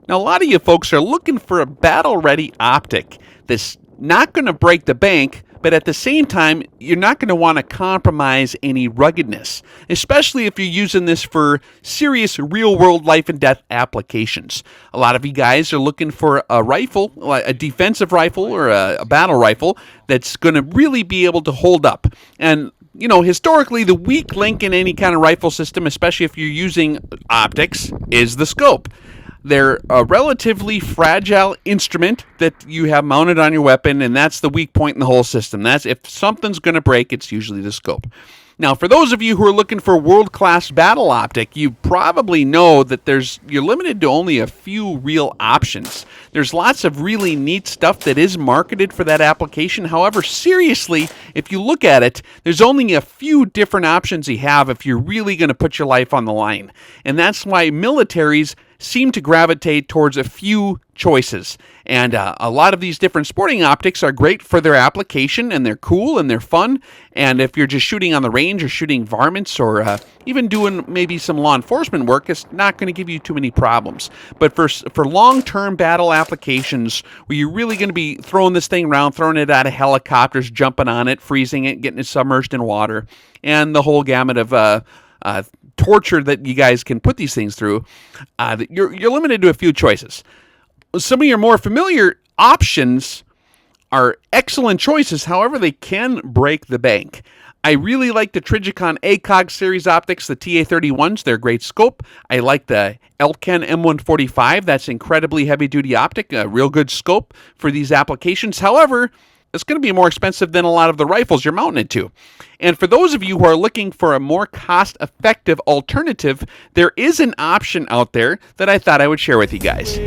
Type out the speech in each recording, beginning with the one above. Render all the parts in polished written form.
Now, a lot of you folks are looking for a battle-ready optic that's not going to break the bank, but at the same time, you're not going to want to compromise any ruggedness, especially if you're using this for serious real-world life and death applications. A lot of you guys are looking for a rifle, a defensive rifle or a battle rifle that's going to really be able to hold up. And you know, historically, the weak link in any kind of rifle system, especially if you're using optics, is the scope. They're a relatively fragile instrument that you have mounted on your weapon, and that's the weak point in the whole system. That's if something's going to break, it's usually the scope. Now, for those of you who are looking for world-class battle optic, you probably know that you're limited to only a few real options. There's lots of really neat stuff that is marketed for that application. However, seriously, if you look at it, there's only a few different options you have if you're really going to put your life on the line. And that's why militaries seem to gravitate towards a few choices. And a lot of these different sporting optics are great for their application, and they're cool and they're fun. And if you're just shooting on the range or shooting varmints or even doing maybe some law enforcement work, it's not going to give you too many problems. But for long-term battle applications where you're really going to be throwing this thing around, throwing it out of helicopters, jumping on it, freezing it, getting it submerged in water, and the whole gamut of torture that you guys can put these things through, you're limited to a few choices. Some of your more familiar options are excellent choices, however, they can break the bank. I really like the Trijicon ACOG series optics, the TA31s. They're a great scope. I like the Elcan M145. That's incredibly heavy-duty optic, a real good scope for these applications. However, it's going to be more expensive than a lot of the rifles you're mounting it to. And for those of you who are looking for a more cost-effective alternative, there is an option out there that I thought I would share with you guys.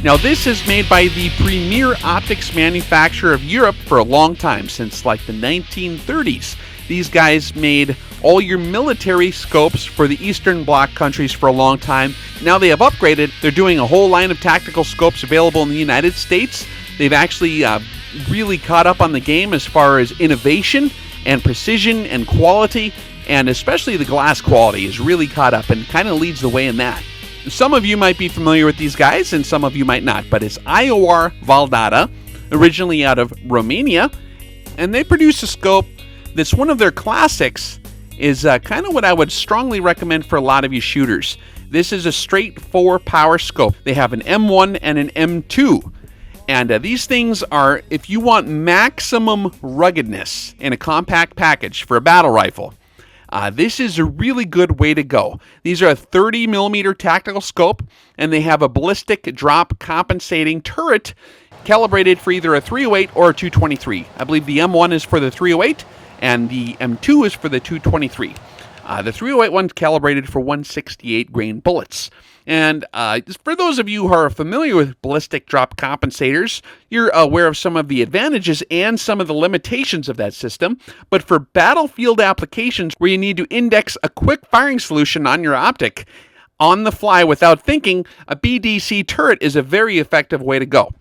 Now, this is made by the premier optics manufacturer of Europe for a long time, since like the 1930s. These guys made all your military scopes for the Eastern Bloc countries for a long time. Now they have upgraded. They're doing a whole line of tactical scopes available in the United States. They've actually really caught up on the game as far as innovation and precision and quality, and especially the glass quality is really caught up and kind of leads the way in that. Some of you might be familiar with these guys and some of you might not, but it's IOR Valdada, originally out of Romania, and they produce a scope that's one of their classics, is kind of what I would strongly recommend for a lot of you shooters. This is a straight 4-power scope. They have an M1 and an M2. And these things are, if you want maximum ruggedness in a compact package for a battle rifle, this is a really good way to go. These are a 30mm tactical scope, and they have a ballistic drop compensating turret calibrated for either a 308 or a 223. I believe the M1 is for the 308, and the M2 is for the 223. The 308 one's calibrated for 168 grain bullets. And for those of you who are familiar with ballistic drop compensators, you're aware of some of the advantages and some of the limitations of that system. But for battlefield applications where you need to index a quick firing solution on your optic on the fly without thinking, a BDC turret is a very effective way to go.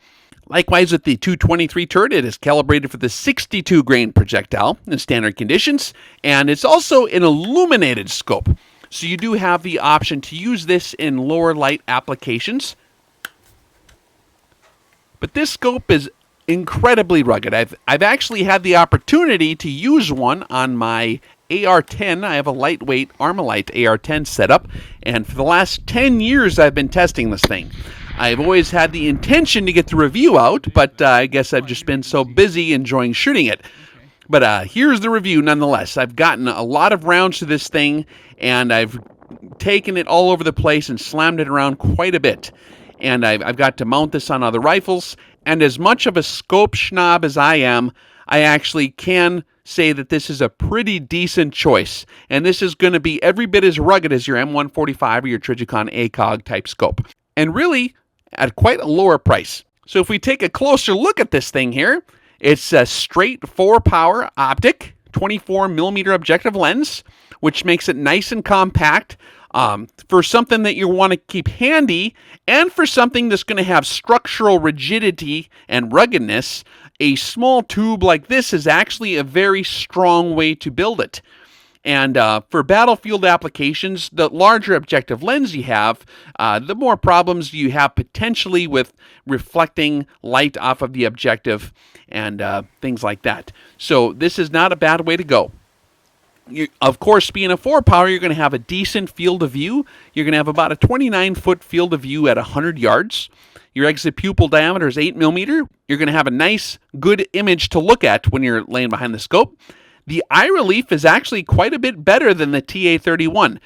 Likewise, with the 223 turret, it is calibrated for the 62 grain projectile in standard conditions, and it's also an illuminated scope. So you do have the option to use this in lower light applications. But this scope is incredibly rugged. I've actually had the opportunity to use one on my AR-10. I have a lightweight Armalite AR-10 setup, and for the last 10 years I've been testing this thing. I've always had the intention to get the review out, but I guess I've just been so busy enjoying shooting it. But here's the review nonetheless. I've gotten a lot of rounds to this thing, and I've taken it all over the place and slammed it around quite a bit. And I've got to mount this on other rifles, and as much of a scope schnob as I am, I actually can say that this is a pretty decent choice. And this is going to be every bit as rugged as your M145 or your Trijicon ACOG type scope. And really, at quite a lower price. So if we take a closer look at this thing here, it's a straight 4-power optic, 24mm objective lens, which makes it nice and compact for something that you want to keep handy, and for something that's going to have structural rigidity and ruggedness. A small tube like this is actually a very strong way to build it. And for battlefield applications, the larger objective lens you have, the more problems you have potentially with reflecting light off of the objective and things like that. So this is not a bad way to go. Of course, being a 4-power, you're going to have a decent field of view. You're going to have about a 29-foot field of view at 100 yards. Your exit pupil diameter is 8 millimeter. You're going to have a nice, good image to look at when you're laying behind the scope. The eye relief is actually quite a bit better than the TA31,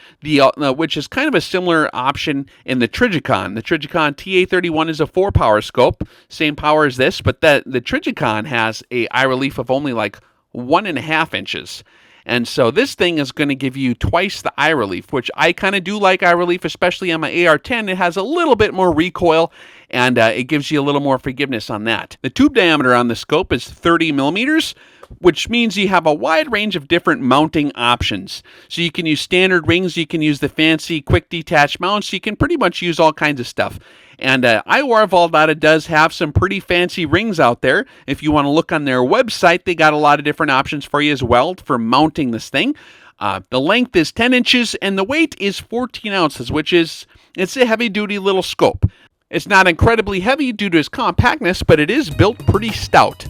which is kind of a similar option in the Trijicon. The Trijicon TA31 is a 4-power scope, same power as this, but the Trijicon has a eye relief of only like 1.5 inches. And so this thing is going to give you twice the eye relief, which I kind of do like eye relief, especially on my AR-10. It has a little bit more recoil, and it gives you a little more forgiveness on that. The tube diameter on the scope is 30 millimeters, which means you have a wide range of different mounting options. So you can use standard rings, you can use the fancy quick detach mounts, you can pretty much use all kinds of stuff. And IOR Valdada does have some pretty fancy rings out there. If you want to look on their website, they got a lot of different options for you as well for mounting this thing. The length is 10 inches and the weight is 14 ounces, which is, it's a heavy-duty little scope. It's not incredibly heavy due to its compactness, but it is built pretty stout.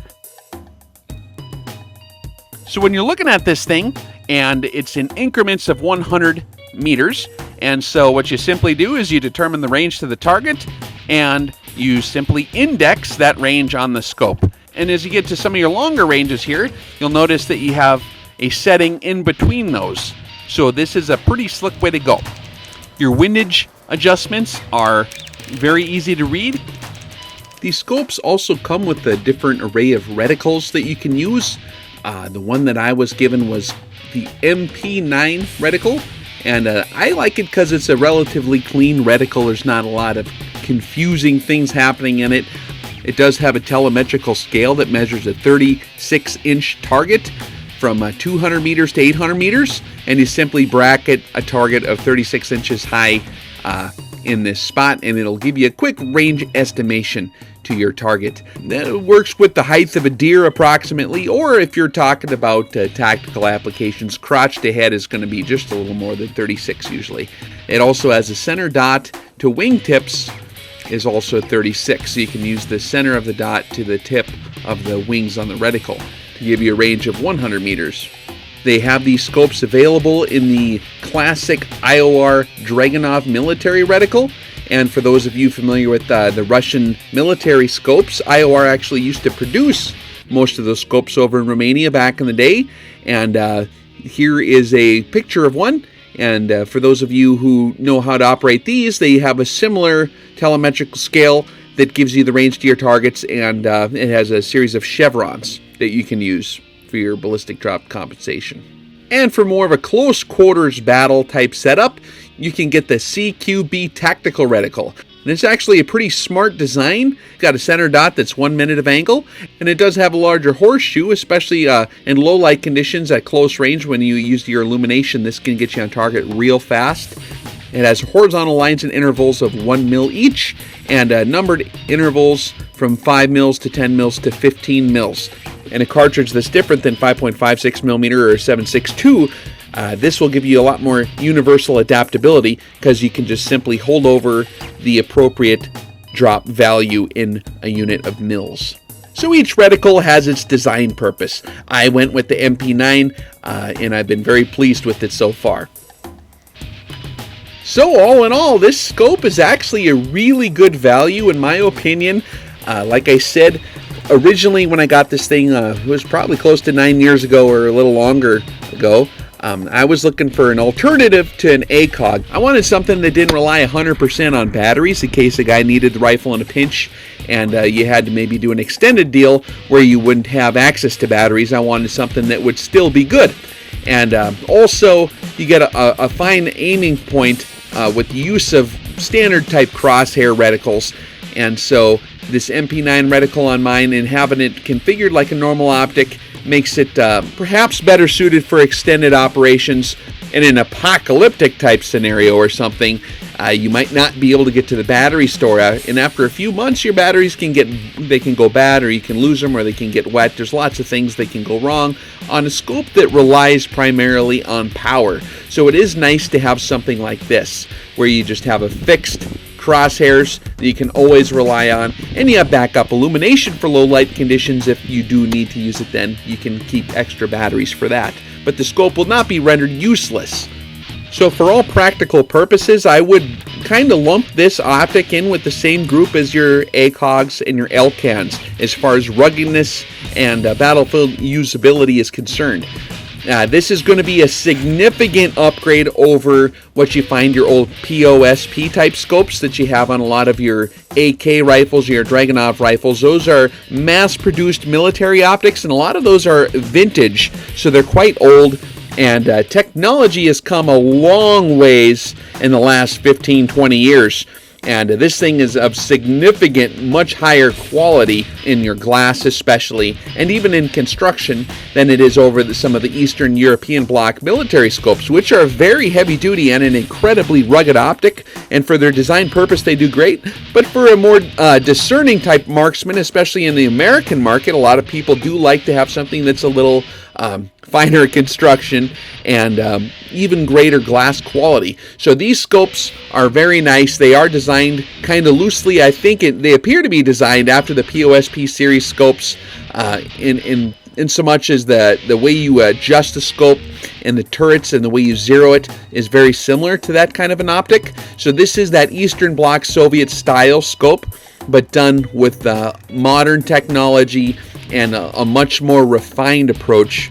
So when you're looking at this thing, and it's in increments of 100 meters, and so what you simply do is you determine the range to the target, and you simply index that range on the scope. And as you get to some of your longer ranges here, you'll notice that you have a setting in between those. So this is a pretty slick way to go. Your windage adjustments are very easy to read. These scopes also come with a different array of reticles that you can use. The one that I was given was the Mp9 Reticle, and I like it because it's a relatively clean reticle. There's not a lot of confusing things happening in it. It does have a telemetrical scale that measures a 36-inch target from 200 meters to 800 meters, and you simply bracket a target of 36 inches high in this spot, and it'll give you a quick range estimation to your target. That works with the height of a deer approximately, or if you're talking about tactical applications, crotch to head is going to be just a little more than 36 usually. It also has a center dot to wingtips is also 36, so you can use the center of the dot to the tip of the wings on the reticle to give you a range of 100 meters. They have these scopes available in the classic IOR Dragunov military reticle. And for those of you familiar with the Russian military scopes, IOR actually used to produce most of those scopes over in Romania back in the day. And here is a picture of one. And for those of you who know how to operate these, they have a similar telemetrical scale that gives you the range to your targets, and it has a series of chevrons that you can use for your ballistic drop compensation. And for more of a close quarters battle type setup, you can get the CQB Tactical Reticle. And it's actually a pretty smart design. It's got a center dot that's 1 minute of angle, and it does have a larger horseshoe, especially in low light conditions at close range. When you use your illumination, this can get you on target real fast. It has horizontal lines and intervals of 1 mil each, and numbered intervals from 5 mils to 10 mils to 15 mils. And a cartridge that's different than 5.56 millimeter or 7.62, this will give you a lot more universal adaptability because you can just simply hold over the appropriate drop value in a unit of mils. So each reticle has its design purpose. I went with the Mp9 and I've been very pleased with it so far. So all in all, this scope is actually a really good value in my opinion. Like I said, originally when I got this thing, it was probably close to 9 years ago or a little longer ago. I was looking for an alternative to an ACOG. I wanted something that didn't rely 100% on batteries in case a guy needed the rifle in a pinch and you had to maybe do an extended deal where you wouldn't have access to batteries. I wanted something that would still be good. And also, you get a fine aiming point with the use of standard type crosshair reticles. And so this Mp9 reticle on mine, and having it configured like a normal optic, makes it perhaps better suited for extended operations in an apocalyptic type scenario or something, you might not be able to get to the battery store, and after a few months your batteries can go bad, or you can lose them, or they can get wet. There's lots of things that can go wrong on a scope that relies primarily on power. So it is nice to have something like this, where you just have a fixed crosshairs that you can always rely on, and you have backup illumination for low light conditions. If you do need to use it, then you can keep extra batteries for that. But the scope will not be rendered useless. So for all practical purposes, I would kind of lump this optic in with the same group as your ACOGs and your Elcans as far as ruggedness and battlefield usability is concerned. This is going to be a significant upgrade over what you find your old POSP type scopes that you have on a lot of your AK rifles, your Dragunov rifles. Those are mass-produced military optics, and a lot of those are vintage, so they're quite old. And technology has come a long ways in the last 15-20 years. And this thing is of significant, much higher quality in your glass especially, and even in construction, than it is over some of the Eastern European bloc military scopes, which are very heavy duty and an incredibly rugged optic, and for their design purpose they do great. But for a more discerning type marksman, especially in the American market, a lot of people do like to have something that's a little finer construction and even greater glass quality. So these scopes are very nice. They are designed kind of loosely. I think they appear to be designed after the POSP series scopes in so much as the way you adjust the scope and the turrets and the way you zero it is very similar to that kind of an optic. So this is that Eastern Bloc Soviet style scope, but done with modern technology and a much more refined approach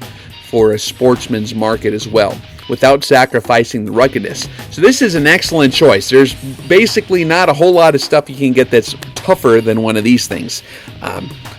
for a sportsman's market as well, without sacrificing the ruggedness. So this is an excellent choice. There's basically not a whole lot of stuff you can get that's tougher than one of these things.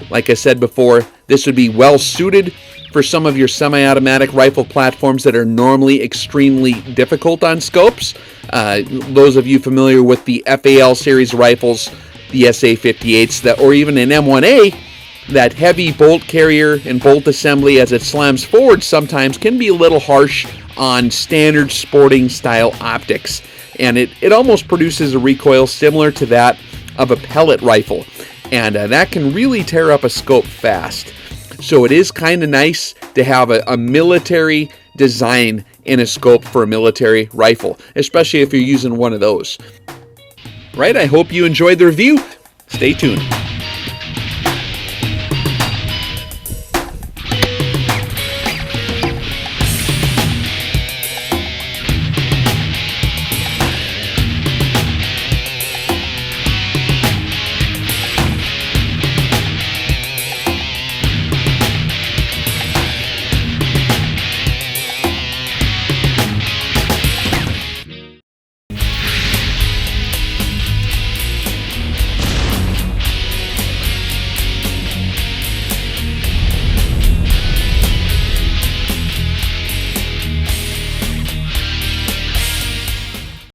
Like I said before, this would be well suited for some of your semi-automatic rifle platforms that are normally extremely difficult on scopes. Those of you familiar with the FAL series rifles, the SA-58s, or even an M1A, that heavy bolt carrier and bolt assembly as it slams forward sometimes can be a little harsh on standard sporting style optics, and it almost produces a recoil similar to that of a pellet rifle, and that can really tear up a scope fast. So it is kind of nice to have a military design in a scope for a military rifle, especially if you're using one of those. Right, I hope you enjoyed the review. Stay tuned.